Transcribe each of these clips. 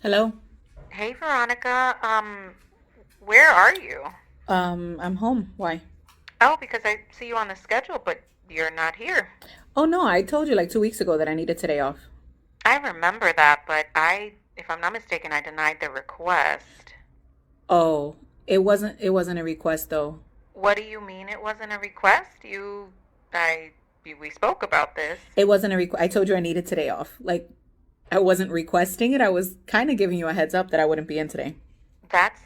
Hello. Hey Veronica, where are you? I'm home. Why? Oh, because I see you on the schedule, but you're not here. Oh no, I told you like 2 weeks ago that I needed today off. I remember that, but if I'm not mistaken, I denied the request. Oh, it wasn't a request though. What do you mean it wasn't a request? I, we spoke about this. It wasn't a request. I told you I needed today off. Like I wasn't requesting it. I was kind of giving you a heads up that I wouldn't be in today. That's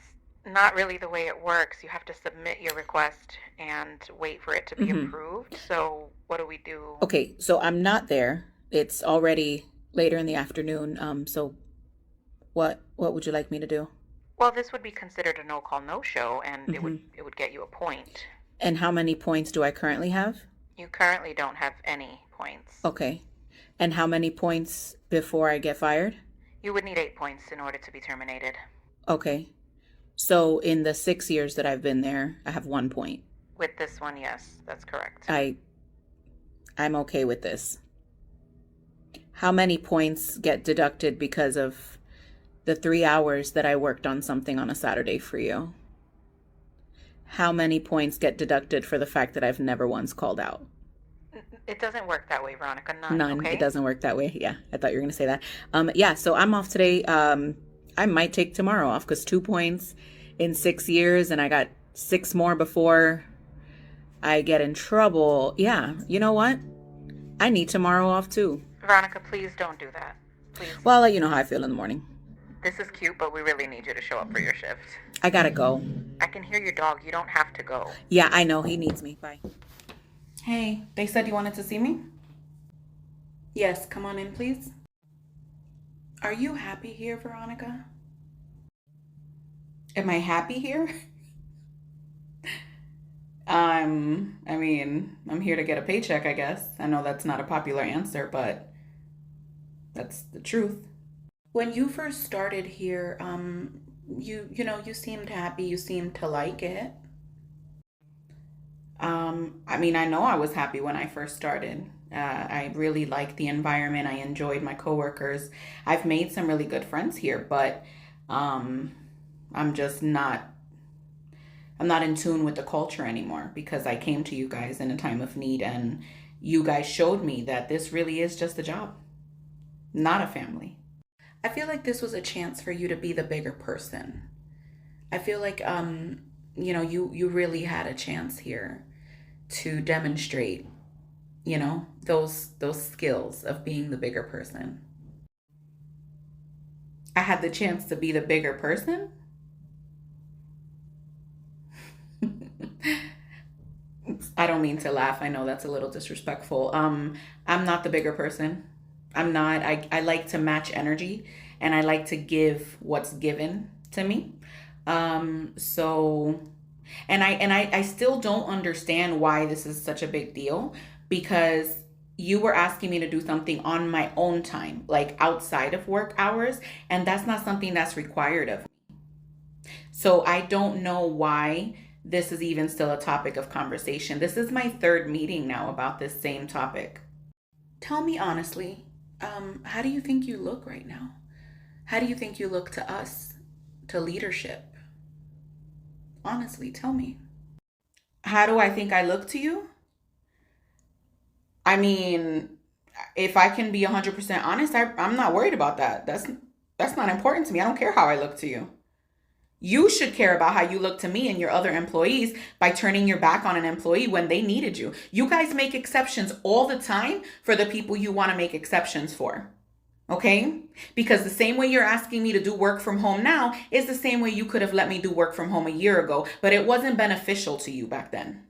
not really the way it works. You have to submit your request and wait for it to be Hmm. approved. So what do we do? Okay, so I'm not there. It's already later in the afternoon. So what would you like me to do? Well, this would be considered a no call, no show, and it would Hmm. it would get you a point. And how many points do I currently have? You currently don't have any points. Okay. And how many points before I get fired? You would need 8 points in order to be terminated. Okay. So in the 6 years that I've been there, I have 1 point. With this one, yes, that's correct. I I'm okay with this. How many points get deducted because of the 3 hours that I worked on something on a Saturday for you? How many points get deducted for the fact that I've never once called out? It doesn't work that way, Veronica. None, None. It okay? doesn't work that way. Yeah, I thought you were gonna say that. Yeah. So I'm off today. I might take tomorrow off because 2 points in 6 years, and I got six more before I get in trouble. Yeah. You know what? I need tomorrow off too. Veronica, please don't do that. Please. Well, I'll let you know how I feel in the morning. This is cute, but we really need you to show up for your shift. I gotta go. I can hear your dog. You don't have to go. Yeah, I know. He needs me. Bye. Hey, they said you wanted to see me? Yes, come on in, please. Are you happy here, Veronica? Am I happy here? I'm here to get a paycheck, I guess. I know that's not a popular answer, but that's the truth. When you first started here, you seemed happy, you seemed to like it. I know I was happy when I first started. I really liked the environment. I enjoyed my coworkers. I've made some really good friends here, but um, I'm just not. I'm not in tune with the culture anymore because I came to you guys in a time of need, and you guys showed me that this really is just a job, not a family. I feel like this was a chance for you to be the bigger person. I feel like you really had a chance here to demonstrate, those skills of being the bigger person. I had the chance to be the bigger person. I don't mean to laugh. I know that's a little disrespectful. I'm not the bigger person. I'm not. I like to match energy and I like to give what's given to me. So and I still don't understand why this is such a big deal because you were asking me to do something on my own time, like outside of work hours, and that's not something that's required of me. So I don't know why this is even still a topic of conversation. This is my third meeting now about this same topic. Tell me honestly, how do you think you look right now? How do you think you look to us, to leadership? Honestly, tell me. How do I think I look to you? I mean, if I can be 100% honest, I'm not worried about that. That's not important to me. I don't care how I look to you. You should care about how you look to me and your other employees by turning your back on an employee when they needed you. You guys make exceptions all the time for the people you want to make exceptions for. Okay? Because the same way you're asking me to do work from home now is the same way you could have let me do work from home a year ago, but it wasn't beneficial to you back then.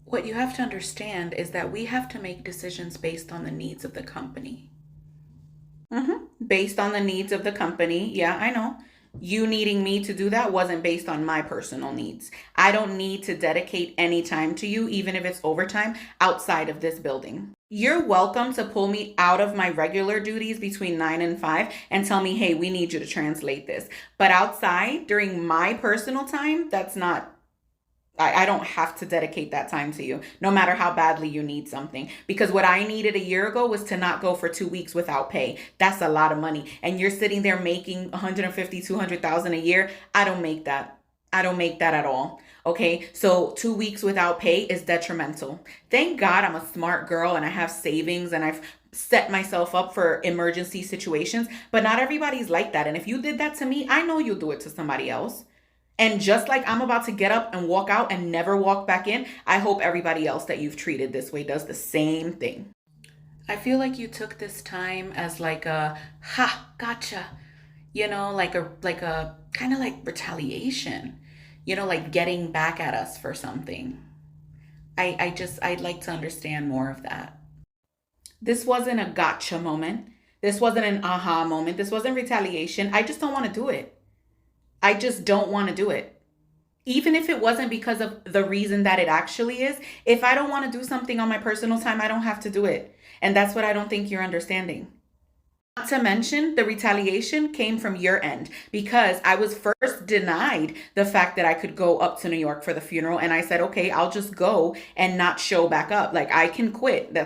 What you have to understand is that we have to make decisions based on the needs of the company. Based on the needs of the company. Yeah, I know. You needing me to do that wasn't based on my personal needs. I don't need to dedicate any time to you, even if it's overtime, outside of this building. You're welcome to pull me out of my regular duties between 9 and 5 and tell me, hey, we need you to translate this. But outside, during my personal time, I don't have to dedicate that time to you, no matter how badly you need something. Because what I needed a year ago was to not go for 2 weeks without pay. That's a lot of money. And you're sitting there making 150, 200,000 a year. I don't make that. I don't make that at all. Okay. So 2 weeks without pay is detrimental. Thank God I'm a smart girl and I have savings and I've set myself up for emergency situations, but not everybody's like that. And if you did that to me, I know you'll do it to somebody else. And just like I'm about to get up and walk out and never walk back in, I hope everybody else that you've treated this way does the same thing. I feel like you took this time as like a ha, gotcha, like a kind of like retaliation, like getting back at us for something. I'd like to understand more of that. This wasn't a gotcha moment. This wasn't an aha moment. This wasn't retaliation. I just don't want to do it. I just don't want to do it. Even if it wasn't because of the reason that it actually is, if I don't want to do something on my personal time, I don't have to do it. And that's what I don't think you're understanding. Not to mention, the retaliation came from your end because I was first denied the fact that I could go up to New York for the funeral. And I said, okay, I'll just go and not show back up. Like I can quit.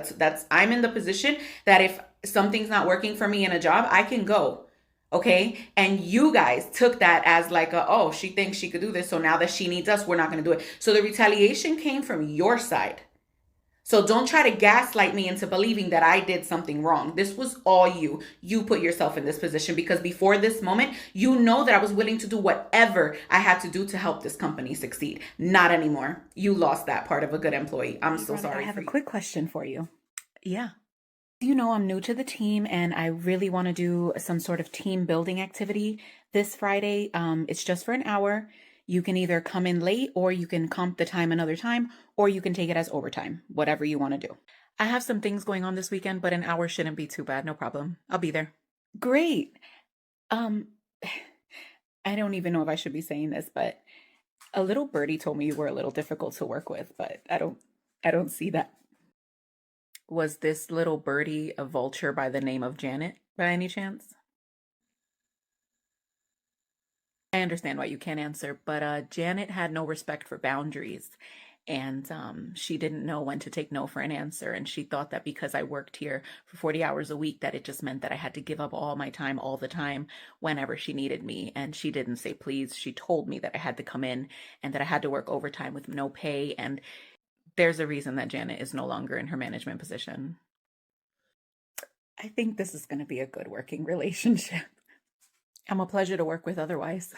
I'm in the position that if something's not working for me in a job, I can go. Okay. And you guys took that as like, oh, she thinks she could do this. So now that she needs us, we're not going to do it. So the retaliation came from your side. So don't try to gaslight me into believing that I did something wrong. This was all you. You put yourself in this position because before this moment, you know that I was willing to do whatever I had to do to help this company succeed. Not anymore. You lost that part of a good employee. I'm so sorry. I have a quick question for you. Yeah. You know, I'm new to the team and I really want to do some sort of team building activity this Friday. It's just for an hour. You can either come in late or you can comp the time another time, or you can take it as overtime, whatever you want to do. I have some things going on this weekend, but an hour shouldn't be too bad. No problem. I'll be there. Great. I don't even know if I should be saying this, but a little birdie told me you were a little difficult to work with, but I don't see that. Was this little birdie a vulture by the name of Janet by any chance? I understand why you can't answer, but Janet had no respect for boundaries. And she didn't know when to take no for an answer. And she thought that because I worked here for 40 hours a week, that it just meant that I had to give up all my time all the time whenever she needed me. And she didn't say please. She told me that I had to come in and that I had to work overtime with no pay. And there's a reason that Janet is no longer in her management position. I think this is going to be a good working relationship. I'm a pleasure to work with otherwise.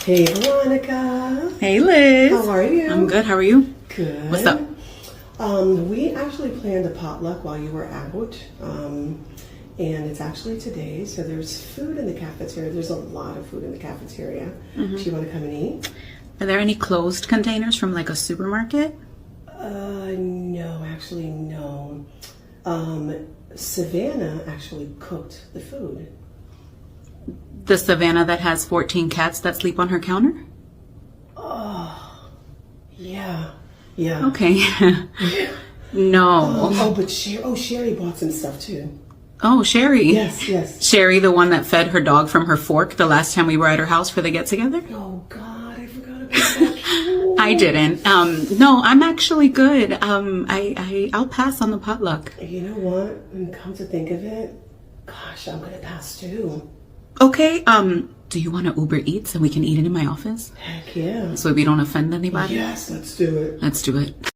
Hey, Veronika. Hey, Liz. How are you? I'm good. How are you? Good. What's up? We actually planned a potluck while you were out, and it's actually today. So there's food in the cafeteria. There's a lot of food in the cafeteria. Mm-hmm. Do you want to come and eat? Are there any closed containers from like a supermarket? No, actually, no. Savannah actually cooked the food. The Savannah that has 14 cats that sleep on her counter? Oh, yeah. Yeah. Okay. No. But Sherry bought some stuff too. Oh, Sherry. Yes. Sherry, the one that fed her dog from her fork the last time we were at her house for the get-together? Oh, God, I forgot about that. I didn't. No, I'm actually good. I'll pass on the potluck. You know what? And come to think of it, gosh, I'm gonna pass too. Okay, do you want to Uber Eats and we can eat it in my office? Heck yeah. So we don't offend anybody? Yes, let's do it. Let's do it.